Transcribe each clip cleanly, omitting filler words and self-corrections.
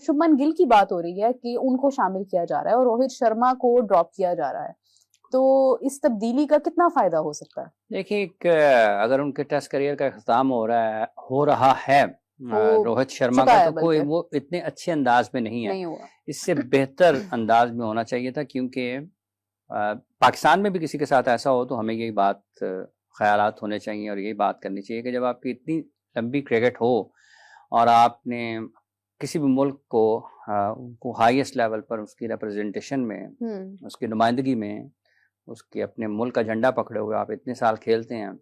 शुभमन गिल की बात हो रही है कि उनको शामिल किया जा रहा है और रोहित शर्मा को ड्रॉप किया जा रहा है, तो इस तब्दीली का कितना फायदा हो सकता है? देखिए, अगर उनके टेस्ट करियर का इख्तिताम हो रहा है हो रोहित शर्मा चुका का, है तो कोई बल्कि वो इतने अच्छे अंदाज में नहीं है। नहीं हुआ। इससे बेहतर अंदाज में होना चाहिए था, क्योंकि पाकिस्तान में भी किसी के साथ ऐसा हो तो हमें यही बात ख्यालात होने चाहिए और यही बात करनी चाहिए कि जब आपकी इतनी लंबी क्रिकेट हो और आपने किसी भी मुल्क को उनको हाईएस्ट लेवल पर उसकी रिप्रेजेंटेशन में, उसकी नुमाइंदगी में, उसके अपने मुल्क का झंडा पकड़े हुए आप इतने साल खेलते हैं,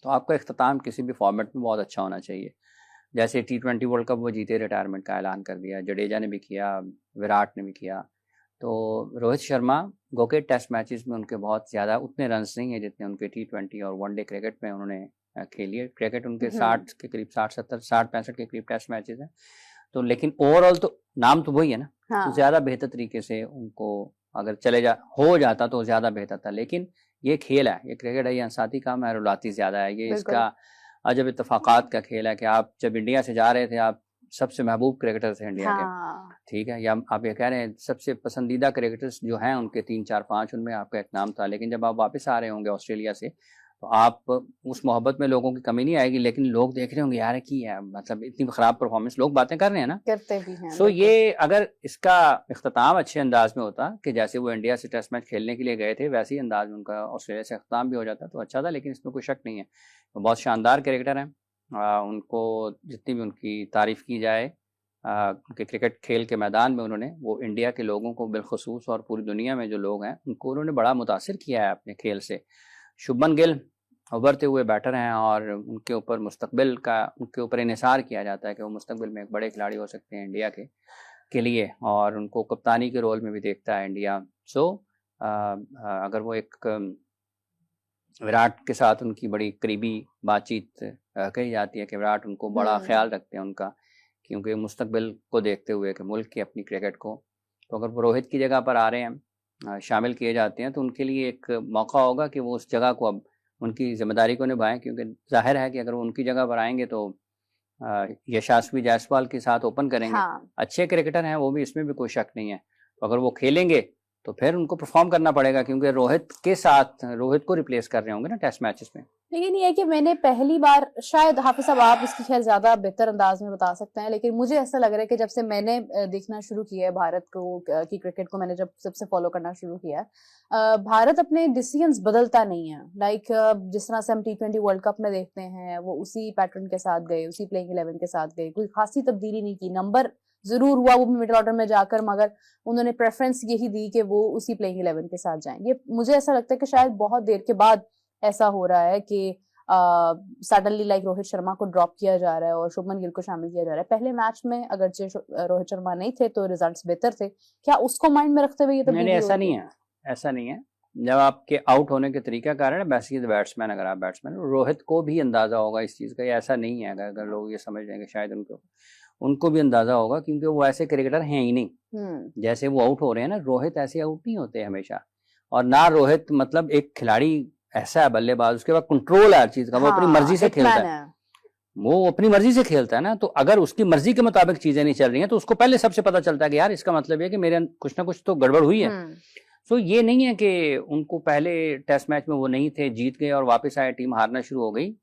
तो आपका इख्तिताम किसी भी फॉर्मेट में बहुत अच्छा होना चाहिए। जैसे T20 वर्ल्ड कप वो जीते, रिटायरमेंट का ऐलान कर दिया, जडेजा ने भी किया, विराट ने भी किया। तो रोहित शर्मा गो के टेस्ट मैचेस में उनके बहुत ज़्यादा उतने रन्स नहीं है जितने उनके T20 और वनडे क्रिकेट में उन्होंने खेली है। क्रिकेट उनके 60 के करीब, 60-70, 60-65 के करीब टेस्ट मैचेस हैं। तो लेकिन ओवरऑल तो नाम तो वही है ना। हाँ। तो ज़्यादा बेहतर तरीके से उनको अगर हो जाता तो ज़्यादा बेहतर था। लेकिन ये खेल है, ये क्रिकेट है, ये इंसाती काम है, रुलाती ज़्यादा है। ये इसका अजब इत्तफाकात का खेल है कि आप जब इंडिया से जा रहे थे, आप सबसे महबूब क्रिकेटर थे इंडिया के, ठीक है, या आप ये कह रहे हैं सबसे पसंदीदा क्रिकेटर्स जो हैं उनके 3-4-5 उनमें आपका एक नाम था। लेकिन जब आप वापस आ रहे होंगे ऑस्ट्रेलिया से, तो आप उस मोहब्बत में लोगों की कमी नहीं आएगी, लेकिन लोग देख रहे होंगे यार की है, मतलब इतनी खराब परफॉर्मेंस, लोग बातें कर रहे हैं ना, करते भी हैं। सो ये अगर इसका इख्तिताम अच्छे अंदाज में होता कि जैसे वो इंडिया से टेस्ट मैच खेलने के लिए गए थे वैसे ही अंदाज में उनका ऑस्ट्रेलिया से इख्तिताम भी हो जाता तो अच्छा था। लेकिन इसमें कोई शक नहीं है, वो बहुत शानदार क्रिकेटर हैं। उनको जितनी भी उनकी तारीफ़ की जाए, उनके क्रिकेट खेल के मैदान में उन्होंने वो इंडिया के लोगों को बिलखसूस और पूरी दुनिया में जो लोग हैं उनको उन्होंने बड़ा मुतासिर किया है अपने खेल से। शुभमन गिल उभरते हुए बैटर हैं और उनके ऊपर मुस्तकबिल का उनके ऊपर इन्हिसार किया जाता है कि वो मुस्तकबिल में एक बड़े खिलाड़ी हो सकते हैं इंडिया के लिए, और उनको कप्तानी के रोल में भी देखता है इंडिया। सो अगर वो एक विराट के साथ उनकी बड़ी करीबी बातचीत कही जाती है कि विराट उनको बड़ा ख्याल रखते हैं उनका, क्योंकि मुस्तकबिल को देखते हुए कि मुल्क की अपनी क्रिकेट को, तो अगर वो रोहित की जगह पर आ रहे हैं, शामिल किए जाते हैं, तो उनके लिए एक मौका होगा कि वो उस जगह को अब उनकी जिम्मेदारी को निभाएं। क्योंकि जाहिर है कि अगर वो उनकी जगह पर आएंगे तो यशस्वी जायसवाल के साथ ओपन करेंगे। अच्छे क्रिकेटर हैं वो भी, इसमें भी कोई शक नहीं है। तो अगर वो खेलेंगे तो फिर उनको परफॉर्म करना पड़ेगा, क्योंकि रोहित के साथ रोहित को रिप्लेस कर रहे होंगे ना टेस्ट मैचेस में। लेकिन ये है कि मैंने पहली बार, शायद हाफिज साहब आप इसकी खैर ज्यादा बेहतर अंदाज में बता सकते हैं, लेकिन मुझे ऐसा लग रहा है कि जब से मैंने देखना शुरू किया है भारत को की क्रिकेट को, मैंने जब सबसे फॉलो करना शुरू किया है, भारत अपने डिसीजंस बदलता नहीं है। लाइक जिस तरह से हम T20 वर्ल्ड कप में देखते हैं, वो उसी पैटर्न के साथ गए, उसी प्लेइंग 11 के साथ गए, कोई खासी तब्दीली नहीं की। नंबर जरूर हुआ वो भी मिडिल ऑर्डर में जाकर, मगर उन्होंने प्रेफरेंस यही दी कि वो उसी प्लेइंग 11 के साथ जाएं। ये मुझे ऐसा लगता है कि शायद बहुत देर के बाद ऐसा हो रहा है कि सडनली लाइक रोहित शर्मा को ड्रॉप किया जा रहा है और शुभमन गिल को शामिल किया जा रहा है। पहले मैच में अगरचे रोहित शर्मा नहीं थे तो रिजल्ट्स बेहतर थे, क्या उसको माइंड में रखते हुए ये तब्दीली? ऐसा नहीं है, ऐसा नहीं है। जब आपके आउट होने के तरीका कारण है, बेसिकली बैट्समैन, अगर आप बैट्समैन, रोहित को भी अंदाजा होगा इस चीज़ का, ऐसा नहीं है अगर लोग ये समझ लेंगे, शायद उनको भी अंदाजा होगा, क्योंकि वो ऐसे क्रिकेटर हैं ही नहीं। जैसे वो आउट हो रहे हैं ना, रोहित ऐसे आउट नहीं होते हमेशा। और ना रोहित मतलब एक खिलाड़ी ऐसा है बल्लेबाज, उसके बाद कंट्रोल है हर चीज का, वो अपनी मर्जी से खेलता है, वो अपनी मर्जी से खेलता है ना। तो अगर उसकी मर्जी के मुताबिक चीजें नहीं चल रही हैं तो उसको पहले सबसे पता चलता है कि यार इसका मतलब ये कि मेरे कुछ ना कुछ तो गड़बड़ हुई है। सो ये नहीं है कि उनको पहले टेस्ट मैच में वो नहीं थे, जीत गए और वापस आए, टीम हारना शुरू हो गई।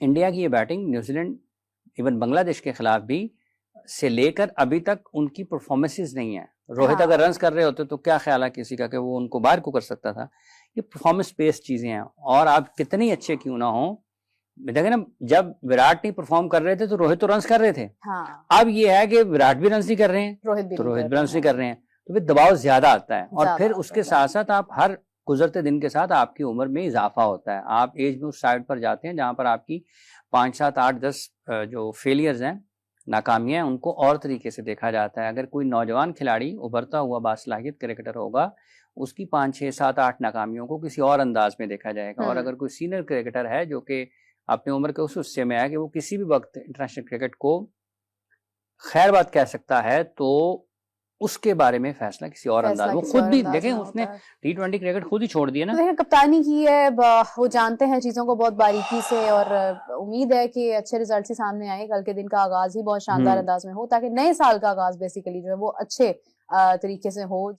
इंडिया की ये बैटिंग न्यूजीलैंड, इवन बांग्लादेश के खिलाफ भी से लेकर अभी तक उनकी परफॉर्मेंसेस नहीं है। रोहित अगर रन्स कर रहे होते तो क्या ख्याल है किसी का कि वो उनको बाहर को कर सकता था। ये परफॉर्मेंस बेस्ड चीजें हैं, और आप कितने अच्छे क्यों ना हो, देखें ना, जब विराट नहीं परफॉर्म कर रहे थे तो रोहित तो रन्स कर रहे थे। अब ये है कि विराट भी रन्स नहीं कर रहे हैं, रोहित भी रन्स नहीं कर रहे हैं, तो फिर दबाव ज्यादा आता है। और फिर उसके साथ साथ आप हर गुजरते दिन के साथ आपकी उम्र में इजाफा होता है, आप एज में उस साइड पर जाते हैं जहां पर आपकी 5, 7, 8, 10 जो फेलियर्स हैं, नाकामियां हैं, उनको और तरीके से देखा जाता है। अगर कोई नौजवान खिलाड़ी उभरता हुआ बासलाहियत क्रिकेटर होगा, उसकी 5, 6, 7, 8 नाकामियों को किसी और अंदाज में देखा जाएगा। और अगर कोई सीनियर क्रिकेटर है जो कि अपनी उम्र के उस हिस्से में है कि वो किसी भी वक्त इंटरनेशनल क्रिकेट को खैर बात कह सकता है, तो उसके बारे में फैसला किसी और अंदाज, वो खुद भी देखें, उसने होता है। T20 क्रिकेट खुद ही छोड़ दिया तो ना। देखें कप्तानी की है, वो जानते हैं चीजों को बहुत बारीकी से, और उम्मीद है कि अच्छे रिजल्ट ही सामने आए, कल के दिन का आगाज ही बहुत शानदार अंदाज में हो, ताकि नए साल का आगाज बेसिकली जो है वो अच्छे तरीके से हो।